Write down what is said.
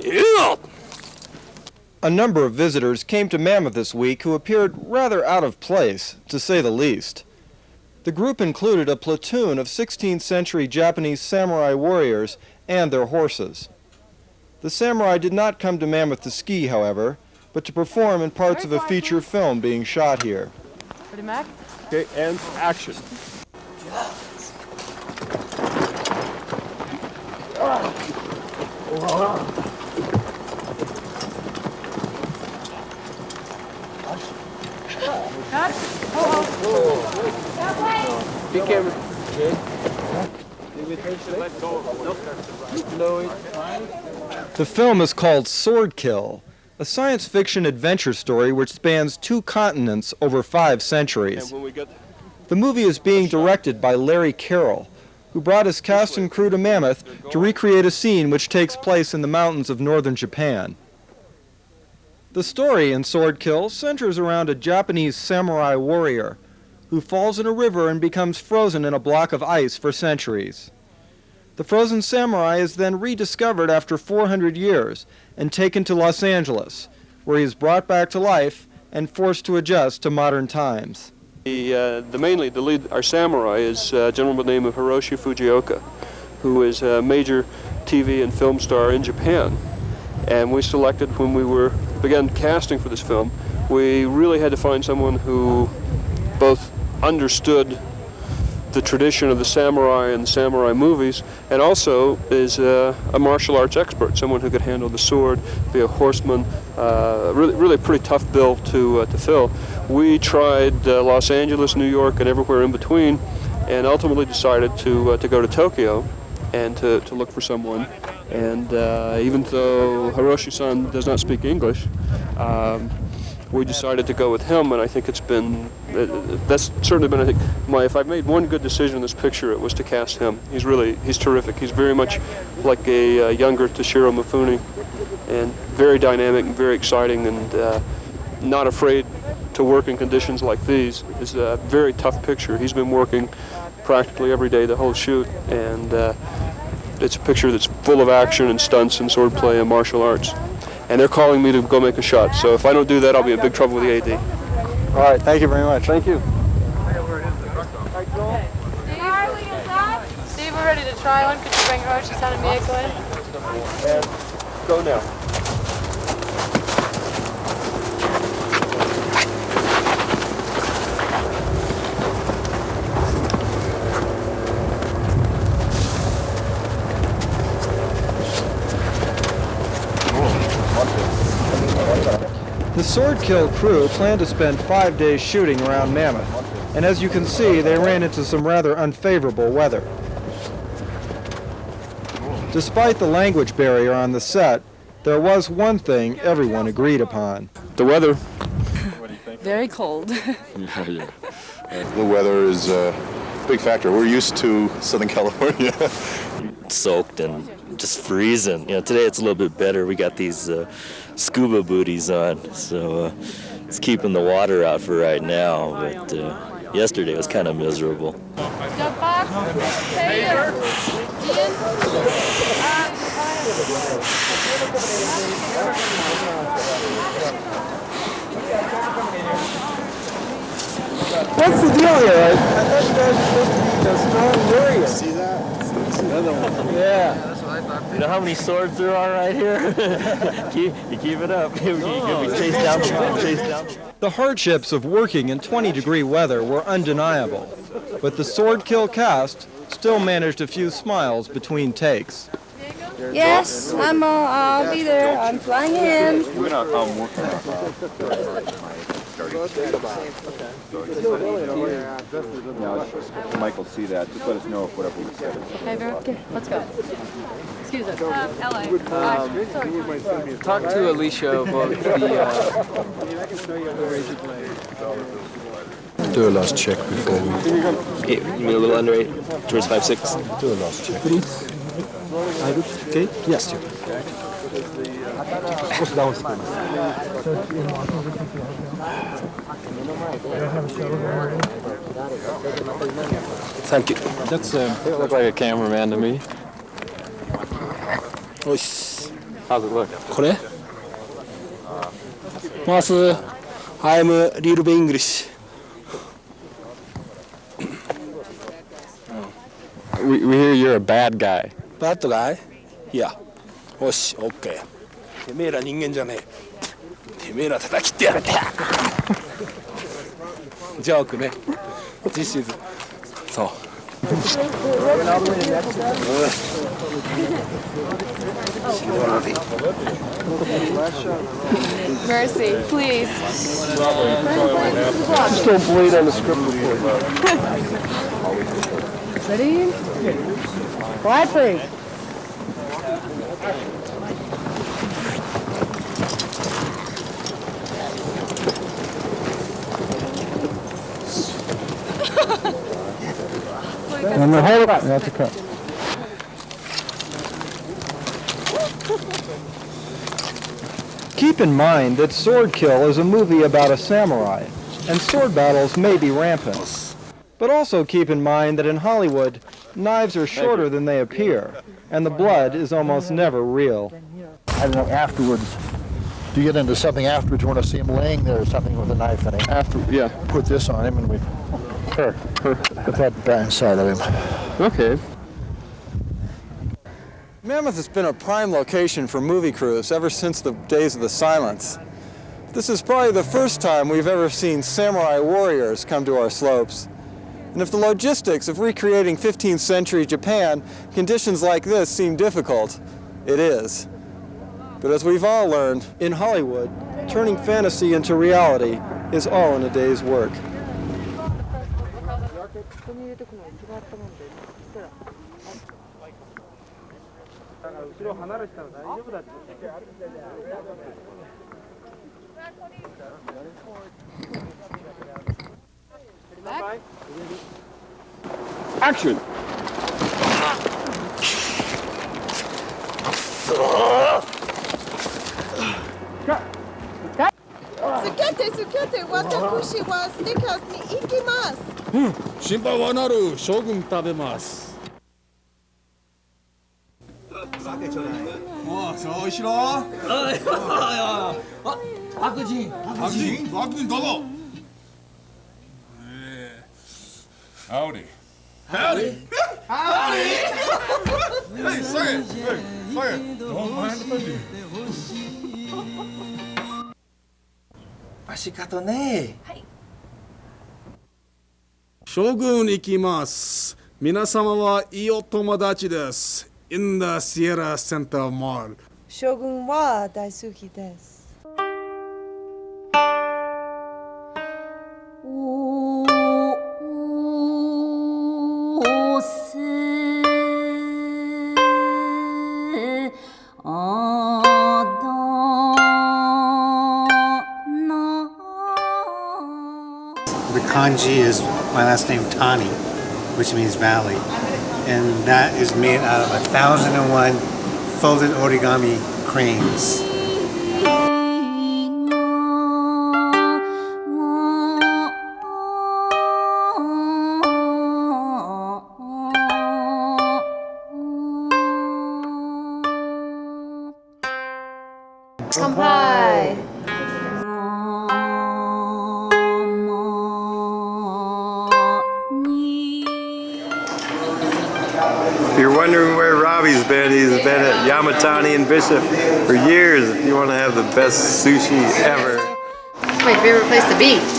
Yeah. A number of visitors came to Mammoth this week who appeared rather out of place, to say the least. The group included a platoon of 16th century Japanese samurai warriors and their horses. The samurai did not come to Mammoth to ski, however, but to perform in parts of a feature film being shot here. Ready, Mac? Okay, and action. Cut. Be careful. The film is called Swordkill, a science fiction adventure story which spans 2 continents over 5 centuries. The movie is being directed by Larry Carroll, who brought his cast and crew to Mammoth to recreate a scene which takes place in the mountains of northern Japan. The story in Swordkill centers around a Japanese samurai warrior who falls in a river and becomes frozen in a block of ice for centuries. The frozen samurai is then rediscovered after 400 years and taken to Los Angeles, where he is brought back to life and forced to adjust to modern times. The lead, our samurai, is a gentleman by the name of Hiroshi Fujioka, who is a major TV and film star in Japan. And we selected, when we began casting for this film, we really had to find someone who both understood the tradition of the samurai and the samurai movies, and also is a martial arts expert, someone who could handle the sword, be a horseman, really a pretty tough bill to fill. We tried Los Angeles, New York, and everywhere in between, and ultimately decided to go to Tokyo and to look for someone. And even though Hiroshi-san does not speak English, we decided to go with him, and I think that's certainly been, I think, if I've made one good decision in this picture, it was to cast him. He's terrific. He's very much like a younger Toshiro Mifune, and very dynamic and very exciting, and not afraid to work in conditions like these. It's a very tough picture. He's been working practically every day the whole shoot, and it's a picture that's full of action and stunts and swordplay and martial arts. And they're calling me to go make a shot. So if I don't do that, I'll be in big trouble with the AD. All right, thank you very much. Thank you. Steve, we're ready to try one. Could you bring Hiroshi-san and Miyako in? And go now. The Swordkill crew planned to spend 5 days shooting around Mammoth, and as you can see, they ran into some rather unfavorable weather. Despite the language barrier on the set, there was one thing everyone agreed upon. The weather. Very cold. The weather is a big factor. We're used to Southern California. Soaked and just freezing. Today it's a little bit better. We got these scuba booties on, so it's keeping the water out for right now, but yesterday was kind of miserable. What's the deal here? I thought you guys were supposed to be a strong warrior. See that? It's another one. Yeah. That's what I thought. You know how many swords there are right here? you keep it up. You chase down. The hardships of working in 20-degree weather were undeniable, but the Swordkill cast still managed a few smiles between takes. Yes, I'll be there. I'm flying in. Mike will see that. Just let us know if whatever we said. Okay, let's go. Excuse us. LA. Talk to Alicia about the Do a last check before we... Hey, a little under 8, towards 5'6". Do a last check. Okay? Yes, sir. Thank you. That's look like a cameraman to me. How's it look? これ Mas, I'm a little bit English. We hear you're a bad guy. Bad guy? Yeah. よし、OK。てめえら人間じゃねえ。てめえら叩きってやる。ジョークね。This is そう。Mercy, please. Just don't bleed on the script report. Ready? Quiet, please. And then hold it up. That's a cut. Keep in mind that Sword Kill is a movie about a samurai, and sword battles may be rampant. But also keep in mind that in Hollywood, knives are shorter than they appear, and the blood is almost never real. I don't know, afterwards. Do you get into something afterwards? You want to see him laying there or something with a knife in it? After, yeah. Put this on him and we put that back inside of him. Okay. Mammoth has been a prime location for movie crews ever since the days of the silence. This is probably the first time we've ever seen samurai warriors come to our slopes. And if the logistics of recreating 15th century Japan, conditions like this seem difficult, it is. But as we've all learned, in Hollywood, turning fantasy into reality is all in a day's work. Action! Tsukete, watakushi wa stickers ni ikimasu. 心配はなる。将軍食べます。おう、そうしろ。白人どうぞ。Howdy. Howdy. Hey, say it. Don't mind if I do. 足方ね。はい。将軍行きます。皆様はいいお友達です。In the Sierra Center Mall。将軍は大好きです。The kanji is my last name Tani, which means valley, and that is made out of 1,001 folded origami cranes. Kanpai. If you're wondering where Robbie's been, he's been at Yamatani and Bishop for years if you want to have the best sushi ever. It's my favorite place to be.